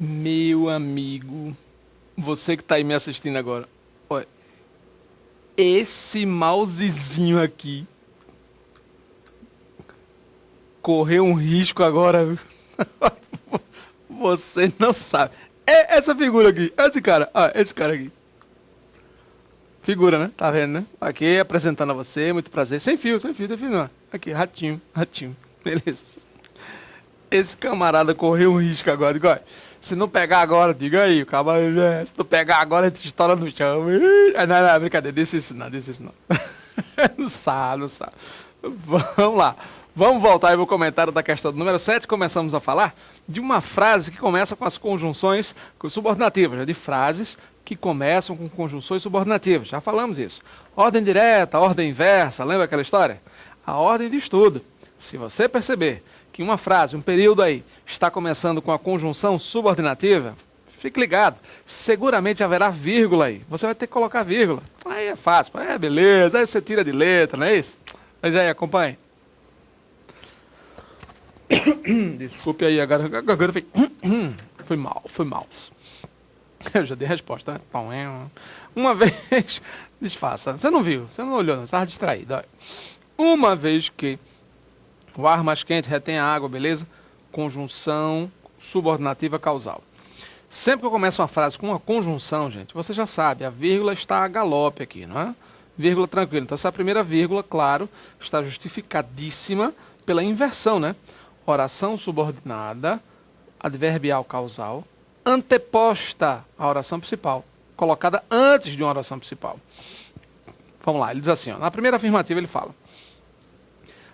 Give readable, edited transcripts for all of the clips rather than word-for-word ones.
Meu amigo, você que tá aí me assistindo agora, olha, esse mousezinho aqui correu um risco agora, viu? Você não sabe. É essa figura aqui, esse cara aqui. Figura, né? Tá vendo, né? Aqui apresentando a você, muito prazer. Sem fio não. Aqui, ratinho, ratinho. Beleza. Esse camarada correu um risco agora. Digo, olha, se não pegar agora, diga aí, o cara, se não pegar agora, a gente estoura no chão. Não, brincadeira, deixa isso não. Não sabe, não sabe. Vamos lá. Vamos voltar aí pro comentário da questão do número 7. Começamos a falar de uma frase que começa com as conjunções subordinativas, né? De frases que começam com conjunções subordinativas. Já falamos isso. Ordem direta, ordem inversa, lembra aquela história? A ordem diz tudo. Se você perceber que uma frase, um período aí, está começando com a conjunção subordinativa, fique ligado. Seguramente haverá vírgula aí. Você vai ter que colocar vírgula. Aí é fácil. É, beleza. Aí você tira de letra, não é isso? Mas aí, acompanhe. Desculpe aí, agora foi mal, foi mal. Eu já dei a resposta, né? Uma vez, disfarça, você não viu, você não olhou, não, você estava distraído. Olha. Uma vez que o ar mais quente retém a água, beleza? Conjunção subordinativa causal. Sempre que eu começo uma frase com uma conjunção, gente, você já sabe, a vírgula está a galope aqui, não é? Vírgula tranquila. Então, essa primeira vírgula, claro, está justificadíssima pela inversão, né? Oração subordinada, adverbial causal, anteposta à oração principal, colocada antes de uma oração principal. Vamos lá, ele diz assim, ó, na primeira afirmativa ele fala: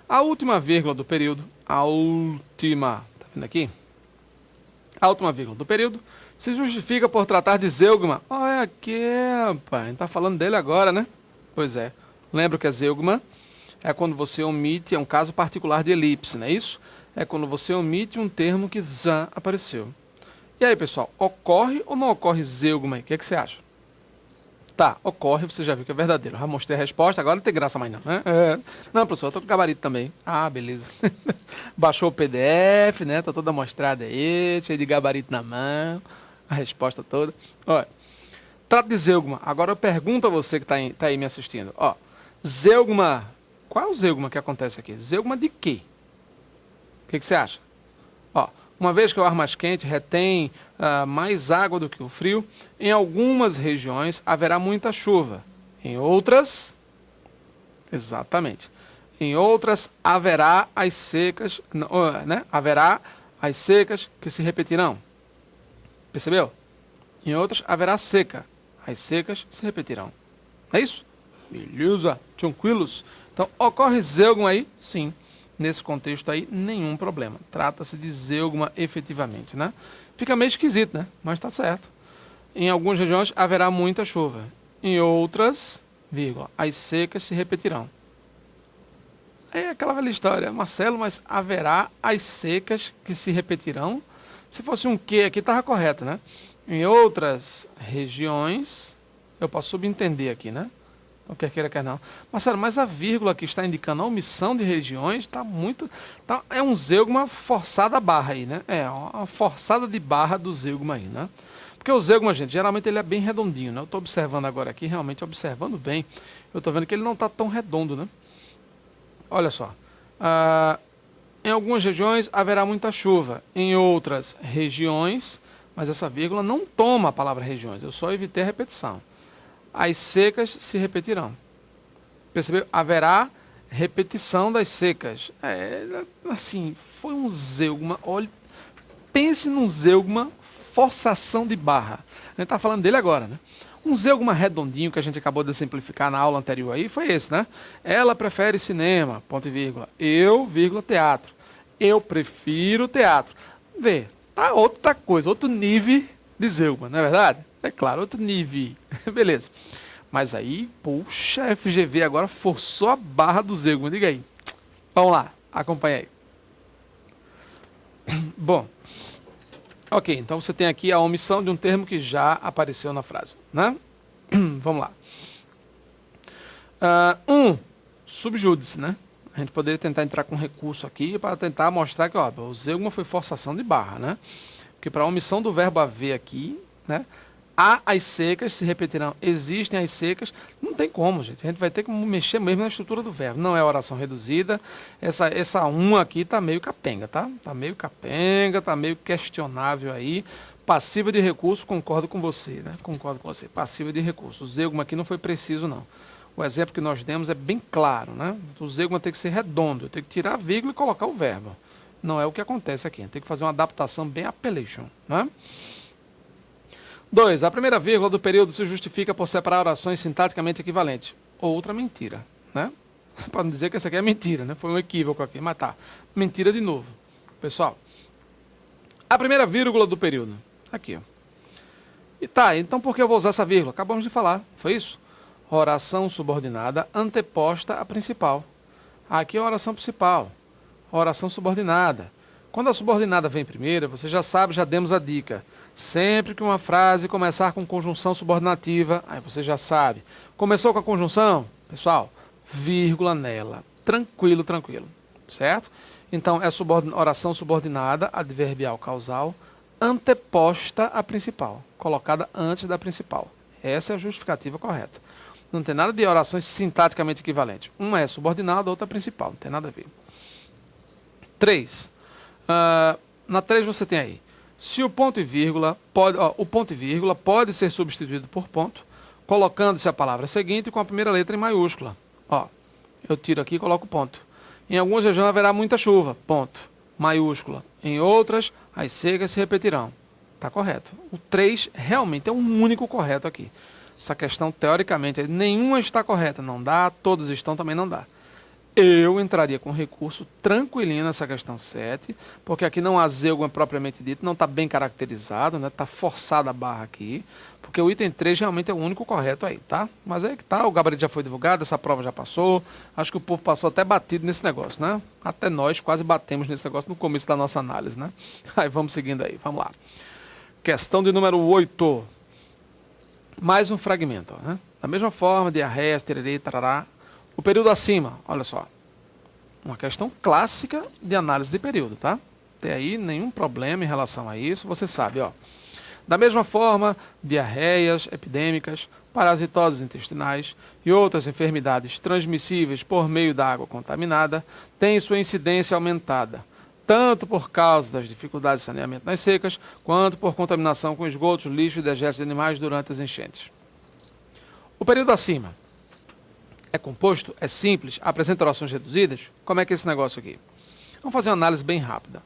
a última vírgula do período, tá vendo aqui? A última vírgula do período se justifica por tratar de zeugma. Olha aqui, rapaz, a gente tá falando dele agora, né? Pois é, lembra que a zeugma é quando você omite, é um caso particular de elipse, não é isso? É quando você omite um termo que já apareceu. E aí, pessoal, ocorre ou não ocorre zeugma aí? O que é que você acha? Tá, ocorre, você já viu que é verdadeiro. Já mostrei a resposta, agora não tem graça mais não, né? Não, professor, eu tô com gabarito também. Ah, beleza. Baixou o PDF, né? Tá toda amostrada aí, cheio de gabarito na mão, a resposta toda. Olha, trata de zeugma. Agora eu pergunto a você que tá aí me assistindo. Ó, zeugma, qual é o zeugma que acontece aqui? Zeugma de quê? O que você acha? Ó, uma vez que o ar mais quente retém mais água do que o frio, em algumas regiões haverá muita chuva. Em outras, exatamente. Em outras haverá as secas, né? Haverá as secas que se repetirão. Percebeu? Em outras haverá seca. As secas se repetirão. É isso? Beleza, tranquilos. Então, ocorre zeugma aí? Sim. Nesse contexto aí, nenhum problema. Trata-se de zeugma efetivamente, né? Fica meio esquisito, né? Mas tá certo. Em algumas regiões haverá muita chuva. Em outras, vírgula, as secas se repetirão. É aquela velha história, Marcelo, mas haverá as secas que se repetirão? Se fosse um que aqui, estava correto, né? Em outras regiões, eu posso subentender aqui, né? Então, quer queira, quer não. Marcelo, mas a vírgula que está indicando a omissão de regiões está muito... é um zeugma forçada a barra aí, né? É, uma forçada de barra do zeugma aí, né? Porque o zeugma, gente, geralmente ele é bem redondinho, né? Eu estou observando agora aqui, realmente observando bem, eu estou vendo que ele não está tão redondo, né? Olha só. Em algumas regiões haverá muita chuva. Em outras regiões, mas essa vírgula não toma a palavra regiões, eu só evitei a repetição. As secas se repetirão. Percebeu? Haverá repetição das secas. Assim, foi um zeugma. Olha, pense num zeugma forçação de barra. A gente está falando dele agora, né? Um zeugma redondinho que a gente acabou de simplificar na aula anterior aí foi esse, né? Ela prefere cinema, ponto e vírgula. Eu, vírgula, teatro. Eu prefiro teatro. Vê, tá outra coisa, outro nível de zeugma, não é verdade? É claro, outro nível. Beleza. Mas aí, puxa, a FGV agora forçou a barra do zeugma. Diga aí. Vamos lá, acompanha aí. Bom, ok, então você tem aqui a omissão de um termo que já apareceu na frase, né? Vamos lá. Subjúdice, né? A gente poderia tentar entrar com recurso aqui para tentar mostrar que ó, o zeugma foi forçação de barra, né? Porque para a omissão do verbo haver aqui, né? Há as secas, se repetirão, existem as secas, não tem como, gente. A gente vai ter que mexer mesmo na estrutura do verbo. Não é oração reduzida. Essa aqui tá meio capenga, tá? Tá meio capenga, tá meio questionável aí. Passiva de recurso, concordo com você, né? Concordo com você. Passiva de recurso. O zeugma aqui não foi preciso, não. O exemplo que nós demos é bem claro, né? O zeugma tem que ser redondo. Eu tenho que tirar a vírgula e colocar o verbo. Não é o que acontece aqui. Tem que fazer uma adaptação bem appellation, né? 2. A primeira vírgula do período se justifica por separar orações sintaticamente equivalentes. Outra mentira, né? Para não dizer que essa aqui é mentira, né? Foi um equívoco aqui, mas tá. Mentira de novo. Pessoal, a primeira vírgula do período. Aqui, ó. E tá, então por que eu vou usar essa vírgula? Acabamos de falar, foi isso? Oração subordinada anteposta à principal. Aqui é a oração principal. A oração subordinada. Quando a subordinada vem primeiro, você já sabe, já demos a dica. Sempre que uma frase começar com conjunção subordinativa, aí você já sabe. Começou com a conjunção? Pessoal, vírgula nela. Tranquilo, tranquilo. Certo? Então, é oração subordinada, adverbial causal, anteposta à principal. Colocada antes da principal. Essa é a justificativa correta. Não tem nada de orações sintaticamente equivalentes. Uma é subordinada, a outra é principal. Não tem nada a ver. 3. Na 3 você tem aí. Se o ponto e vírgula pode ser substituído por ponto, colocando-se a palavra seguinte com a primeira letra em maiúscula. Ó, eu tiro aqui e coloco ponto. Em algumas regiões haverá muita chuva, ponto, maiúscula. Em outras, as secas se repetirão. Está correto. O 3 realmente é o único correto aqui. Essa questão, teoricamente, nenhuma está correta. Não dá, todos estão, também não dá. Eu entraria com recurso tranquilinho nessa questão 7, porque aqui não há zeugma propriamente dito, não está bem caracterizado, né? Está forçada a barra aqui, porque o item 3 realmente é o único correto aí, tá? Mas aí que tá, o gabarito já foi divulgado, essa prova já passou, acho que o povo passou até batido nesse negócio, né? Até nós quase batemos nesse negócio no começo da nossa análise, né? Aí vamos seguindo aí, vamos lá. Questão de número 8. Mais um fragmento, né? Da mesma forma, diarreia, tererê, tarará. O período acima, olha só, uma questão clássica de análise de período, tá? Tem aí nenhum problema em relação a isso, você sabe, ó. Da mesma forma, diarreias epidêmicas, parasitoses intestinais e outras enfermidades transmissíveis por meio da água contaminada têm sua incidência aumentada, tanto por causa das dificuldades de saneamento nas secas, quanto por contaminação com esgotos, lixo e dejetos de animais durante as enchentes. O período acima é composto, é simples, apresenta orações reduzidas? Como é que é esse negócio aqui? Vamos fazer uma análise bem rápida.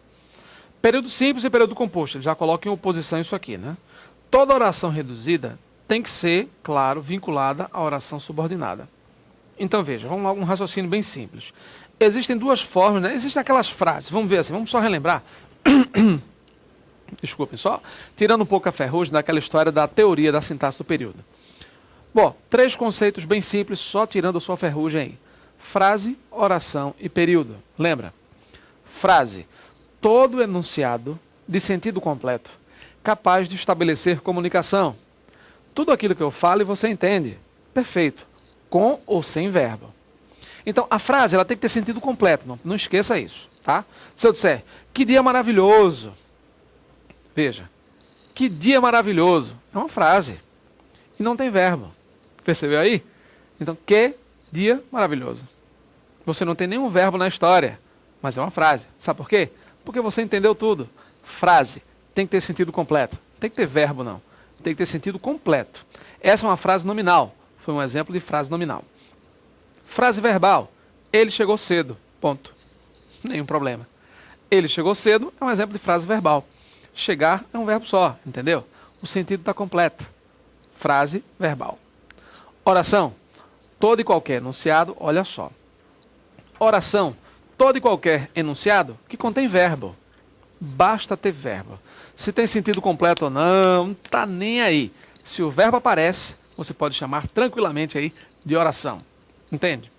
Período simples e período composto, ele já coloca em oposição isso aqui, né? Toda oração reduzida tem que ser, claro, vinculada à oração subordinada. Então veja, vamos lá, um raciocínio bem simples. Existem duas formas, né? Existem aquelas frases, vamos ver assim, vamos só relembrar. Desculpem, só tirando um pouco a ferrugem daquela história da teoria da sintaxe do período. Bom, 3 conceitos bem simples, só tirando a sua ferrugem aí. Frase, oração e período. Lembra? Frase. Todo enunciado de sentido completo, capaz de estabelecer comunicação. Tudo aquilo que eu falo e você entende. Perfeito. Com ou sem verbo. Então, a frase ela tem que ter sentido completo. Não esqueça isso, tá? Se eu disser, que dia maravilhoso. Veja, que dia maravilhoso. É uma frase. E não tem verbo. Percebeu aí? Então, que dia maravilhoso. Você não tem nenhum verbo na história, mas é uma frase. Sabe por quê? Porque você entendeu tudo. Frase tem que ter sentido completo. Tem que ter verbo, não. Tem que ter sentido completo. Essa é uma frase nominal. Foi um exemplo de frase nominal. Frase verbal. Ele chegou cedo. Ponto. Nenhum problema. Ele chegou cedo é um exemplo de frase verbal. Chegar é um verbo só, entendeu? O sentido está completo. Frase verbal. Oração. Todo e qualquer enunciado, olha só. Oração. Todo e qualquer enunciado que contém verbo. Basta ter verbo. Se tem sentido completo ou não está nem aí. Se o verbo aparece, você pode chamar tranquilamente aí de oração. Entende?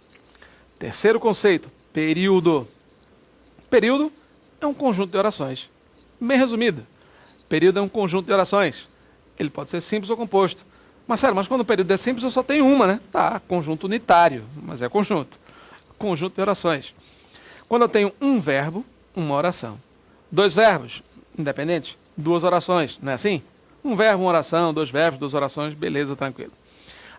Terceiro conceito, período. Período é um conjunto de orações. Bem resumido. Período é um conjunto de orações. Ele pode ser simples ou composto. Mas sério, mas quando o período é simples eu só tenho uma, né? Tá, conjunto unitário, mas é conjunto. Conjunto de orações. Quando eu tenho um verbo, uma oração. 2 verbos, independentes, duas orações, não é assim? Um verbo, uma oração, dois verbos, duas orações, beleza, tranquilo.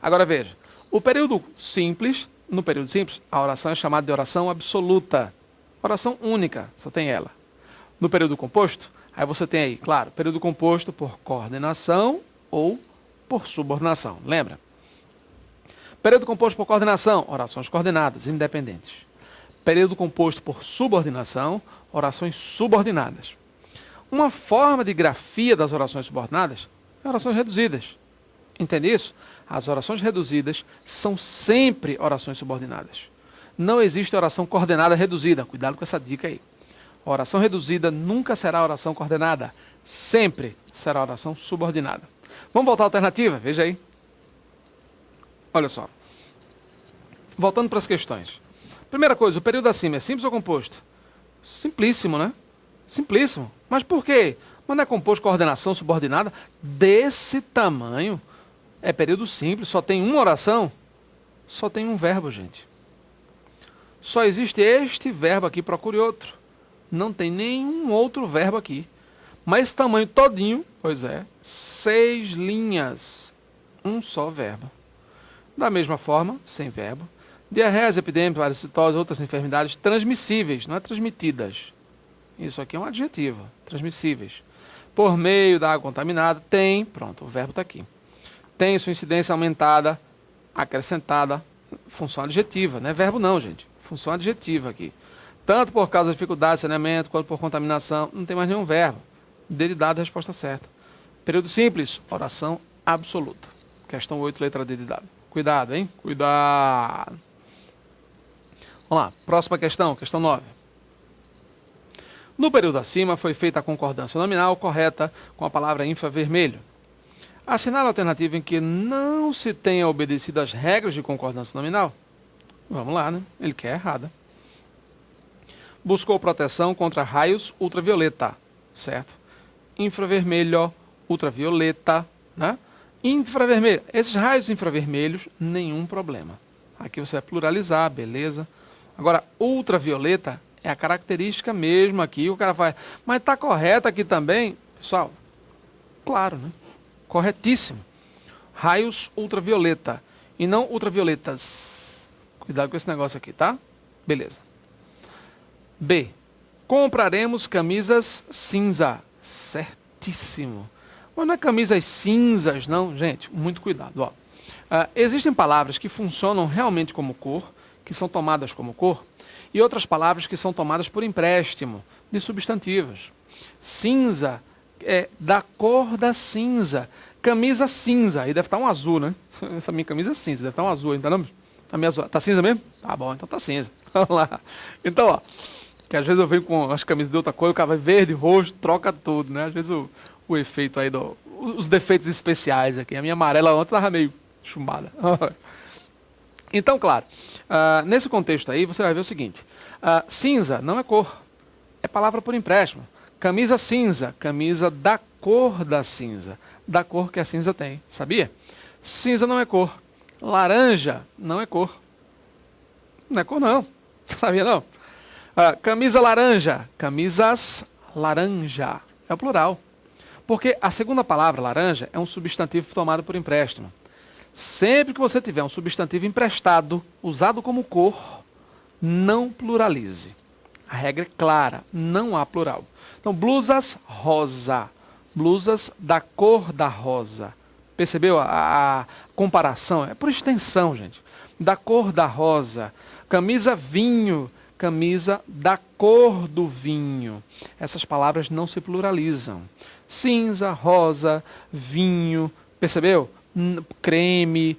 Agora veja, o período simples, no período simples, a oração é chamada de oração absoluta. Oração única, só tem ela. No período composto, aí você tem aí, claro, período composto por coordenação ou por subordinação, lembra? Período composto por coordenação, orações coordenadas, independentes. Período composto por subordinação, orações subordinadas. Uma forma de grafia das orações subordinadas é orações reduzidas. Entende isso? As orações reduzidas são sempre orações subordinadas. Não existe oração coordenada reduzida. Cuidado com essa dica aí. A oração reduzida nunca será oração coordenada. Sempre será oração subordinada. Vamos voltar à alternativa? Veja aí. Olha só. Voltando para as questões. Primeira coisa, o período acima é simples ou composto? Simplíssimo, né? Simplíssimo. Mas por quê? Mas não é composto coordenação subordinada? Desse tamanho. É período simples, só tem uma oração? Só tem um verbo, gente. Só existe este verbo aqui, procure outro. Não tem nenhum outro verbo aqui. Mas esse tamanho todinho, pois é, 6 linhas. Um só verbo. Da mesma forma, sem verbo. Diarreias, epidemias, parasitose, outras enfermidades transmissíveis, não é transmitidas. Isso aqui é um adjetivo, transmissíveis. Por meio da água contaminada, tem, pronto, o verbo está aqui. Tem sua incidência aumentada, acrescentada, função adjetiva, não é verbo não, gente. Função adjetiva aqui. Tanto por causa de dificuldade de saneamento, quanto por contaminação, não tem mais nenhum verbo. D de dado, resposta certa. Período simples, oração absoluta. Questão 8, letra D de dado. Cuidado, hein? Cuidado. Vamos lá, próxima questão, questão 9. No período acima, foi feita a concordância nominal correta com a palavra infravermelho. Assinale a alternativa em que não se tenha obedecido às regras de concordância nominal. Vamos lá, né? Ele quer errada. Buscou proteção contra raios ultravioleta, certo? Infravermelho, ultravioleta, né? Infravermelho. Esses raios infravermelhos, nenhum problema. Aqui você vai pluralizar, beleza? Agora, ultravioleta é a característica mesmo aqui. O cara vai, mas está correto aqui também? Pessoal, claro, né? Corretíssimo. Raios ultravioleta e não ultravioletas. Cuidado com esse negócio aqui, tá? Beleza. B. Compraremos camisas cinza. Certíssimo. Mas não é camisas cinzas, não, gente. Muito cuidado, ó. Existem palavras que funcionam realmente como cor, que são tomadas como cor, e outras palavras que são tomadas por empréstimo de substantivos. Cinza é da cor da cinza. Camisa cinza, aí deve estar um azul, né? Essa minha camisa é cinza, deve estar um azul, então não? A minha azul. Tá cinza mesmo? Tá bom, então tá cinza. Vamos lá. Então, ó, que às vezes eu venho com as camisas de outra cor, o cara vai verde, roxo, troca tudo, né? Às vezes o efeito aí, os defeitos especiais aqui. A minha amarela ontem estava meio chumbada. Então, claro, nesse contexto aí, você vai ver o seguinte. Cinza não é cor, é palavra por empréstimo. Camisa cinza, camisa da cor da cinza, da cor que a cinza tem, sabia? Cinza não é cor. Laranja não é cor. Não é cor não, sabia não? Camisa laranja, camisas laranja, é o plural. Porque a segunda palavra, laranja, é um substantivo tomado por empréstimo. Sempre que você tiver um substantivo emprestado, usado como cor, não pluralize. A regra é clara, não há plural. Então, blusas rosa, blusas da cor da rosa. Percebeu a comparação? É por extensão, gente. Da cor da rosa. Camisa vinho, camisa da cor do vinho. Essas palavras não se pluralizam. Cinza, rosa, vinho, percebeu? Creme,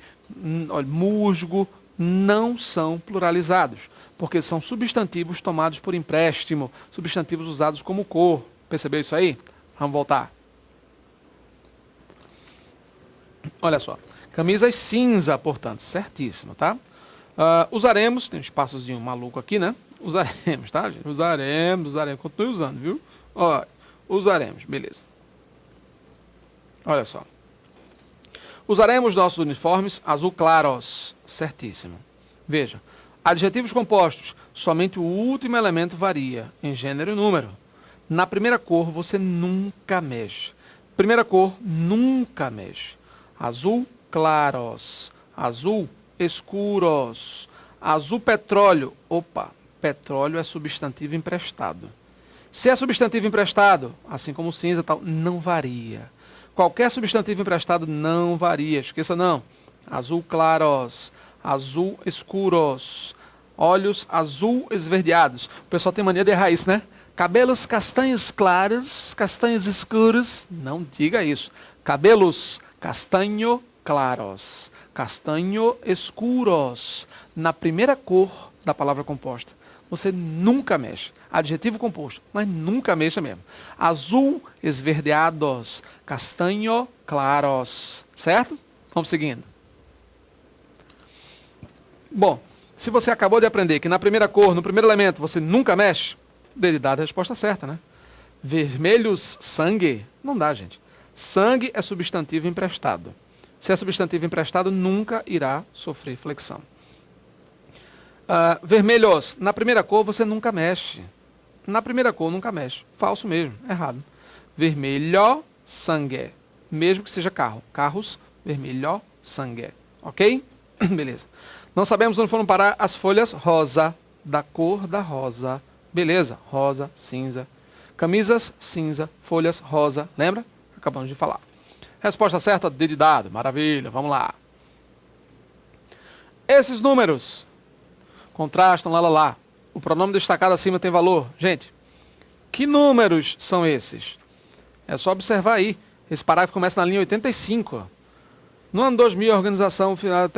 musgo, não são pluralizados, porque são substantivos tomados por empréstimo, substantivos usados como cor. Percebeu isso aí? Vamos voltar. Olha só, camisas cinza, portanto, certíssimo, tá? Usaremos, tem um espaçozinho maluco aqui, né? Usaremos, tá, gente? Usaremos, continue usando, viu? Ó, usaremos, beleza. Olha só. Usaremos nossos uniformes azul claros. Certíssimo. Veja, adjetivos compostos, somente o último elemento varia, em gênero e número. Na primeira cor, você nunca mexe. Primeira cor, nunca mexe. Azul claros, azul escuros, azul petróleo. Opa, petróleo é substantivo emprestado. Se é substantivo emprestado, assim como cinza e tal, não varia. Qualquer substantivo emprestado não varia. Esqueça não. Azul claros, azul escuros, olhos azul esverdeados. O pessoal tem mania de errar isso, né? Cabelos castanhos claros, castanhos escuros. Não diga isso. Cabelos castanho claros, castanho escuros. Na primeira cor da palavra composta, você nunca mexe. Adjetivo composto, mas nunca mexa mesmo. Azul esverdeados, castanho claros. Certo? Vamos seguindo. Bom, se você acabou de aprender que na primeira cor, no primeiro elemento, você nunca mexe, dedidado a resposta certa, né? Vermelhos, sangue, não dá, gente. Sangue é substantivo emprestado. Se é substantivo emprestado, nunca irá sofrer flexão. Vermelhos, na primeira cor, você nunca mexe. Na primeira cor, nunca mexe. Falso mesmo, errado. Vermelho, sangue, mesmo que seja carro. Carros, vermelho, sangue. Ok? Beleza. Não sabemos onde foram parar as folhas rosa, da cor da rosa. Beleza, rosa, cinza. Camisas, cinza, folhas, rosa. Lembra? Acabamos de falar. Resposta certa, dedo dado. Maravilha, vamos lá. Esses números contrastam, lá. O pronome destacado acima tem valor. Gente, que números são esses? É só observar aí. Esse parágrafo começa na linha 85. Ó. No ano 2000, a organização final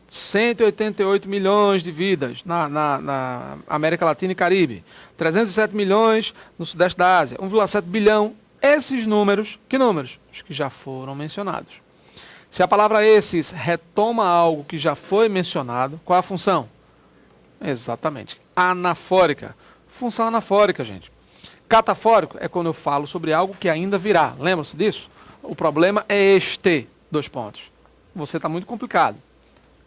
188 milhões de vidas na América Latina e Caribe. 307 milhões no Sudeste da Ásia. 1,7 bilhão. Esses números, que números? Os que já foram mencionados. Se a palavra esses retoma algo que já foi mencionado, qual é a função? Exatamente. Anafórica. Função anafórica, gente. Catafórico é quando eu falo sobre algo que ainda virá. Lembra-se disso? O problema é este. 2 pontos. Você está muito complicado.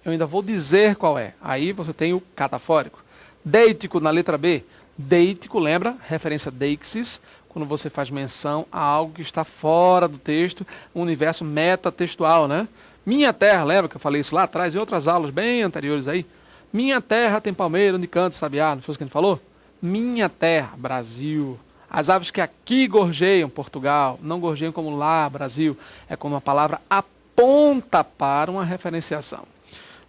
Eu ainda vou dizer qual é. Aí você tem o catafórico. Deítico na letra B. Deítico, lembra? Referência deixis, quando você faz menção a algo que está fora do texto, um universo metatextual, né? Minha terra, lembra que eu falei isso lá atrás, em outras aulas bem anteriores aí? Minha terra tem palmeira, onde canta, sabiá, não foi isso que a gente falou? Minha terra, Brasil. As aves que aqui gorjeiam, Portugal, não gorjeiam como lá, Brasil. É quando uma palavra aponta para uma referenciação.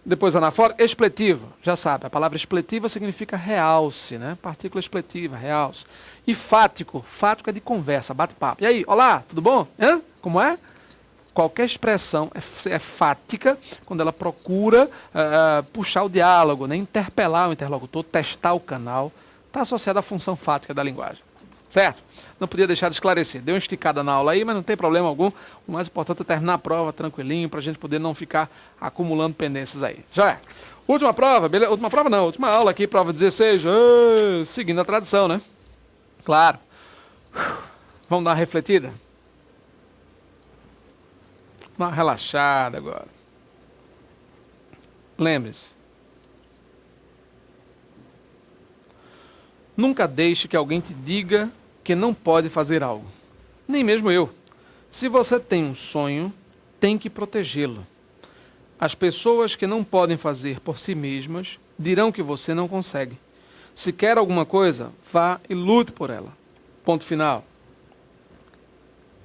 Depois, anafórico, expletiva. Já sabe, a palavra expletiva significa realce, né? Partícula expletiva, realce. E fático. Fático é de conversa, bate-papo. E aí, olá, tudo bom? Hã? Como é? Qualquer expressão é fática quando ela procura puxar o diálogo, né? Interpelar o interlocutor, testar o canal. Está associada à função fática da linguagem. Certo? Não podia deixar de esclarecer. Deu uma esticada na aula aí, mas não tem problema algum. O mais importante é terminar a prova tranquilinho, para a gente poder não ficar acumulando pendências aí. Já é. Última prova, beleza? Última prova não, última aula aqui, prova 16. Seguindo a tradição, né? Claro. Vamos dar uma refletida? Dar uma relaxada agora. Lembre-se. Nunca deixe que alguém te diga que não pode fazer algo. Nem mesmo eu. Se você tem um sonho, tem que protegê-lo. As pessoas que não podem fazer por si mesmas dirão que você não consegue. Se quer alguma coisa, vá e lute por ela. Ponto final.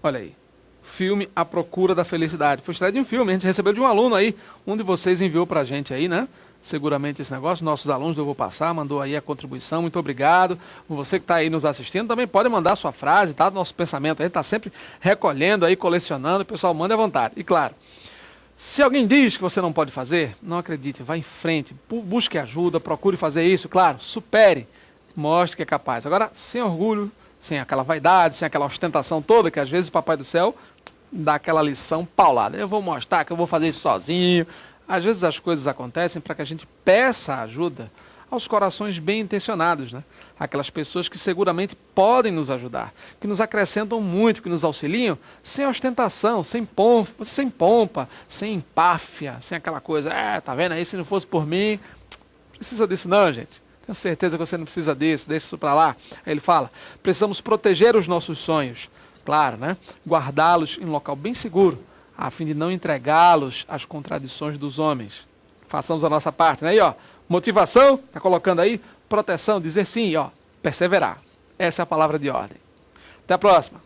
Olha aí. Filme A Procura da Felicidade. Foi estreia de um filme, a gente recebeu de um aluno aí. Um de vocês enviou pra gente aí, né? Seguramente esse negócio, nossos alunos eu vou passar, mandou aí a contribuição, muito obrigado. Você que está aí nos assistindo, também pode mandar sua frase, tá? Nosso pensamento, a gente está sempre recolhendo aí, colecionando, o pessoal manda à vontade. E claro, se alguém diz que você não pode fazer, não acredite, vá em frente, busque ajuda, procure fazer isso, claro, supere, mostre que é capaz. Agora, sem orgulho, sem aquela vaidade, sem aquela ostentação toda, que às vezes o Papai do Céu dá aquela lição paulada. Eu vou mostrar que eu vou fazer isso sozinho. Às vezes as coisas acontecem para que a gente peça ajuda aos corações bem intencionados, né? Aquelas pessoas que seguramente podem nos ajudar, que nos acrescentam muito, que nos auxiliam, sem ostentação, sem pompa, sem empáfia, sem aquela coisa, tá vendo aí, se não fosse por mim, precisa disso não, gente. Tenho certeza que você não precisa disso, deixa isso para lá. Aí ele fala, precisamos proteger os nossos sonhos. Claro, né? Guardá-los em um local bem seguro, a fim de não entregá-los às contradições dos homens. Façamos a nossa parte, né? Aí, ó, motivação, tá colocando aí, proteção, dizer sim, ó, perseverar. Essa é a palavra de ordem. Até a próxima.